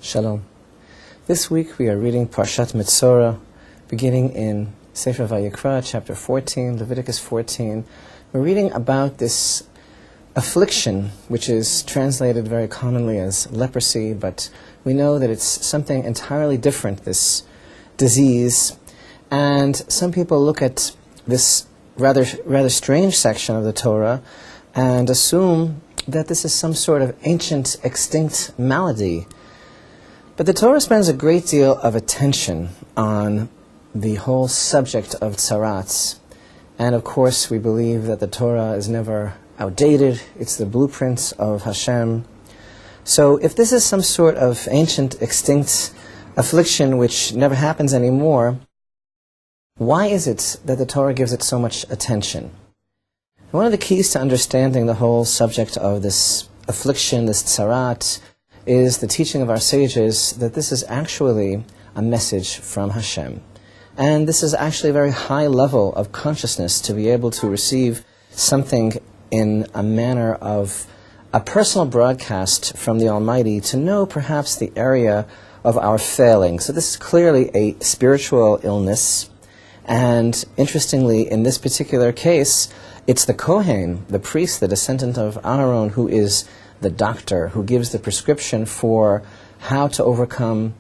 Shalom. This week we are reading Parashat Metzora, beginning in Sefer Vayikra, chapter 14, Leviticus 14. We're reading about this affliction, which is translated very commonly as leprosy, but we know that it's something entirely different, this disease. And some people look at this rather strange section of the Torah and assume that this is some sort of ancient, extinct malady. But the Torah spends a great deal of attention on the whole subject of tzarat. And of course, we believe that the Torah is never outdated. It's the blueprints of Hashem. So if this is some sort of ancient, extinct affliction which never happens anymore, why is it that the Torah gives it so much attention? One of the keys to understanding the whole subject of this affliction, this tzarat, is the teaching of our sages that this is actually a message from Hashem. And this is actually a very high level of consciousness to be able to receive something in a manner of a personal broadcast from the Almighty to know perhaps the area of our failing. So this is clearly a spiritual illness. And interestingly, in this particular case, it's the Kohen, the priest, the descendant of Aaron, who is the doctor, who gives the prescription for how to overcome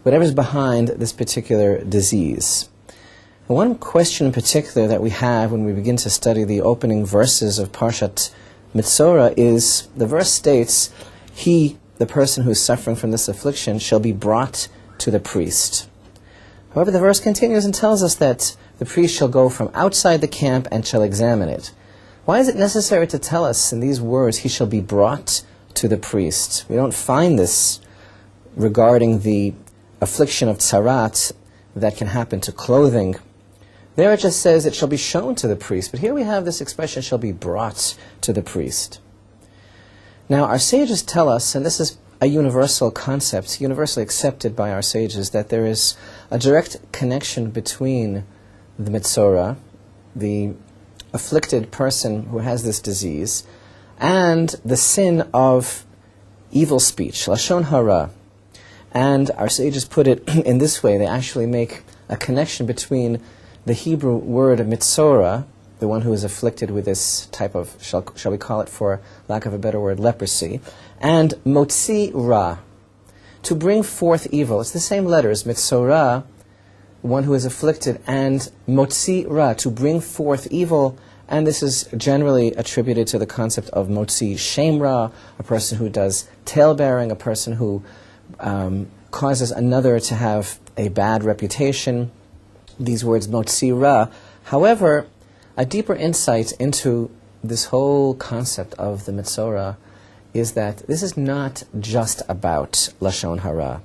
whatever's behind this particular disease. One question in particular that we have when we begin to study the opening verses of Parashat Metzora is, the verse states, he, the person who is suffering from this affliction, shall be brought to the priest. However, the verse continues and tells us that the priest shall go from outside the camp and shall examine it. Why is it necessary to tell us in these words, he shall be brought to the priest? We don't find this regarding the affliction of tzarat that can happen to clothing. There it just says it shall be shown to the priest. But here we have this expression, shall be brought to the priest. Now, our sages tell us, and this is a universal concept, universally accepted by our sages, that there is a direct connection between the Metzora, the afflicted person who has this disease, and the sin of evil speech, lashon hara. And our sages put it in this way. They actually make a connection between the Hebrew word Metzora, the one who is afflicted with this type of, shall we call it for lack of a better word, leprosy, and motzi ra, to bring forth evil. It's the same letters, Metzora, one who is afflicted, and motzi ra, to bring forth evil. And this is generally attributed to the concept of motzi shem ra, a person who does tale-bearing, a person who causes another to have a bad reputation. These words motzi ra. However, a deeper insight into this whole concept of the Metzora is that this is not just about lashon hara.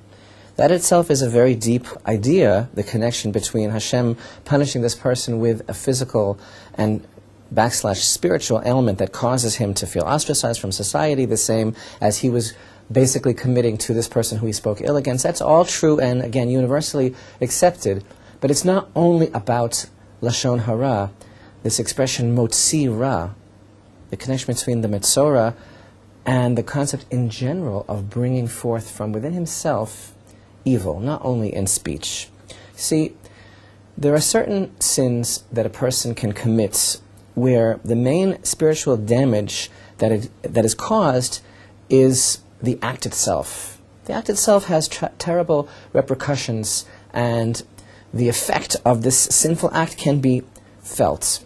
That itself is a very deep idea, the connection between Hashem punishing this person with a physical and / spiritual ailment that causes him to feel ostracized from society, the same as he was basically committing to this person who he spoke ill against. That's all true and, again, universally accepted. But it's not only about lashon hara, this expression motzi ra, the connection between the Metzora and the concept in general of bringing forth from within himself evil, not only in speech. See, there are certain sins that a person can commit where the main spiritual damage that is caused is the act itself. The act itself has terrible repercussions, and the effect of this sinful act can be felt.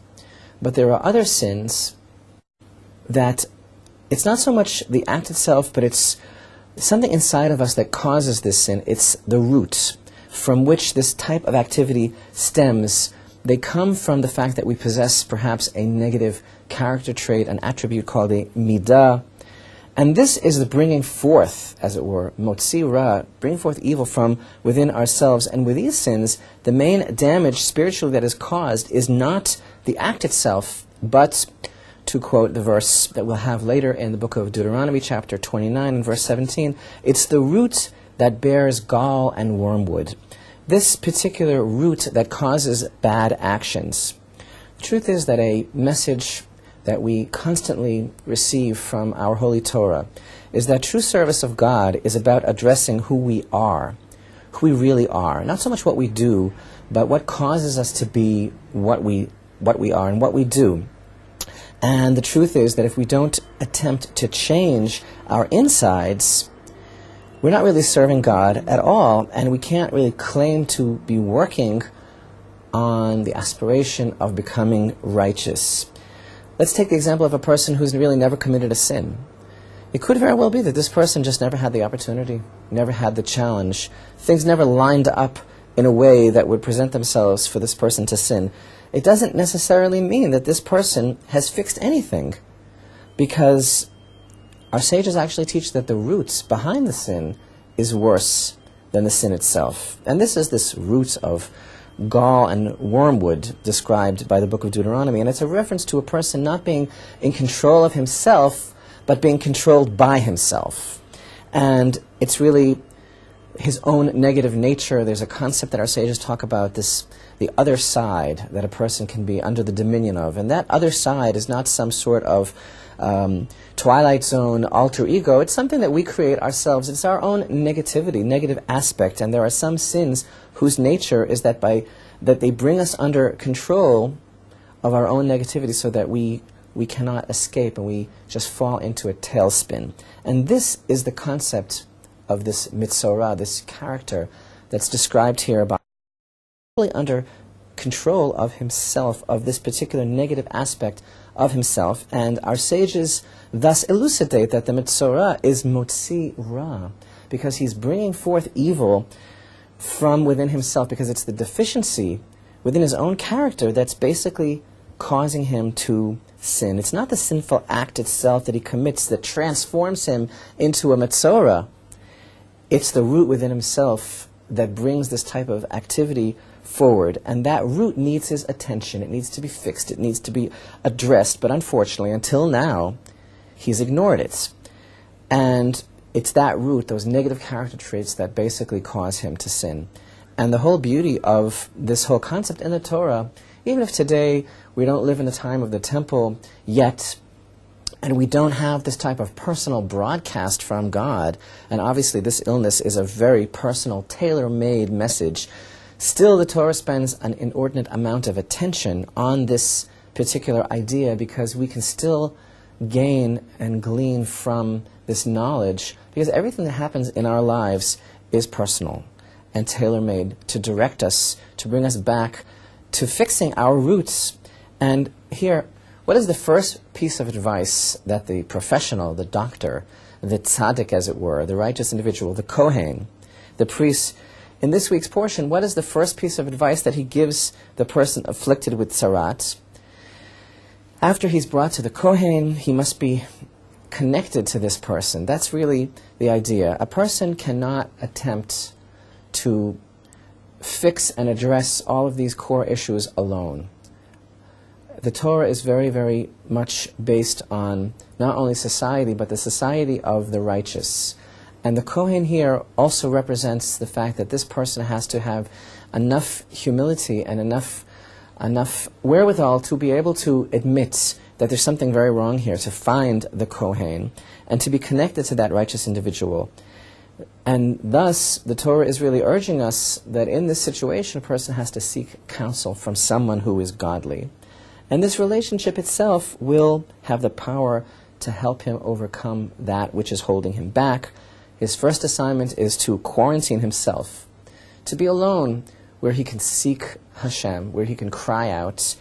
But there are other sins that it's not so much the act itself, but it's something inside of us that causes this sin. It's the root from which this type of activity stems. They come from the fact that we possess perhaps a negative character trait, an attribute called a midah. And this is the bringing forth, as it were, motzi ra, bringing forth evil from within ourselves. And with these sins, the main damage spiritually that is caused is not the act itself, but, to quote the verse that we'll have later in the book of Deuteronomy, chapter 29 and verse 17, it's the root that bears gall and wormwood. This particular root that causes bad actions. The truth is that a message that we constantly receive from our Holy Torah is that true service of God is about addressing who we are, who we really are. Not so much what we do, but what causes us to be what we are and what we do. And the truth is that if we don't attempt to change our insides, we're not really serving God at all, and we can't really claim to be working on the aspiration of becoming righteous. Let's take the example of a person who's really never committed a sin. It could very well be that this person just never had the opportunity, never had the challenge. Things never lined up in a way that would present themselves for this person to sin. It doesn't necessarily mean that this person has fixed anything, because our sages actually teach that the roots behind the sin is worse than the sin itself. And this is this root of gall and wormwood described by the book of Deuteronomy. And it's a reference to a person not being in control of himself, but being controlled by himself. And it's really his own negative nature. There's a concept that our sages talk about, the other side that a person can be under the dominion of. And that other side is not some sort of Twilight Zone alter ego. It's something that we create ourselves. It's our own negativity, negative aspect. And there are some sins whose nature is that they bring us under control of our own negativity, so that we cannot escape and we just fall into a tailspin. And this is the concept of this Metzora, this character that's described here, about under control of himself, of this particular negative aspect of himself. And our sages thus elucidate that the Metzora is motzi ra, because he's bringing forth evil from within himself, because it's the deficiency within his own character that's basically causing him to sin. It's not the sinful act itself that he commits that transforms him into a Metzora. It's the root within himself that brings this type of activity forward, and that root needs his attention. It needs to be fixed. It needs to be addressed. But unfortunately, until now, he's ignored it. And it's that root, those negative character traits, that basically cause him to sin. And the whole beauty of this whole concept in the Torah, even if today we don't live in the time of the temple yet, and we don't have this type of personal broadcast from God, and obviously this illness is a very personal, tailor-made message, still the Torah spends an inordinate amount of attention on this particular idea, because we can still gain and glean from this knowledge, because everything that happens in our lives is personal and tailor-made to direct us, to bring us back to fixing our roots. And here, what is the first piece of advice that the professional, the doctor, the tzaddik, as it were, the righteous individual, the kohen, the priest, in this week's portion, what is the first piece of advice that he gives the person afflicted with tzarat? After he's brought to the kohen, he must be connected to this person. That's really the idea. A person cannot attempt to fix and address all of these core issues alone. The Torah is very, very much based on not only society, but the society of the righteous. And the Kohen here also represents the fact that this person has to have enough humility and enough wherewithal to be able to admit that there's something very wrong here, to find the Kohen, and to be connected to that righteous individual. And thus, the Torah is really urging us that in this situation, a person has to seek counsel from someone who is godly. And this relationship itself will have the power to help him overcome that which is holding him back. His first assignment is to quarantine himself, to be alone where he can seek Hashem, where he can cry out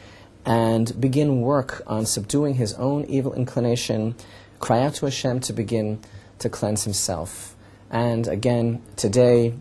and begin work on subduing his own evil inclination, cry out to Hashem to begin to cleanse himself. And again, today,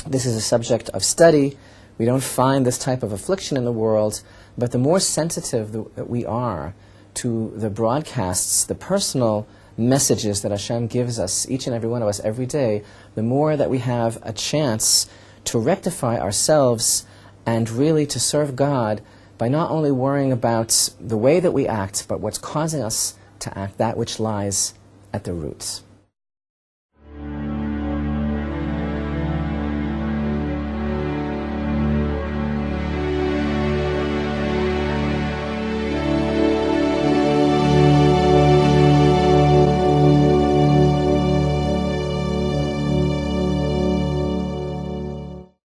this is a subject of study. We don't find this type of affliction in the world, but the more sensitive that we are to the broadcasts, the personal messages that Hashem gives us, each and every one of us, every day, the more that we have a chance to rectify ourselves and really to serve God by not only worrying about the way that we act, but what's causing us to act, that which lies at the roots.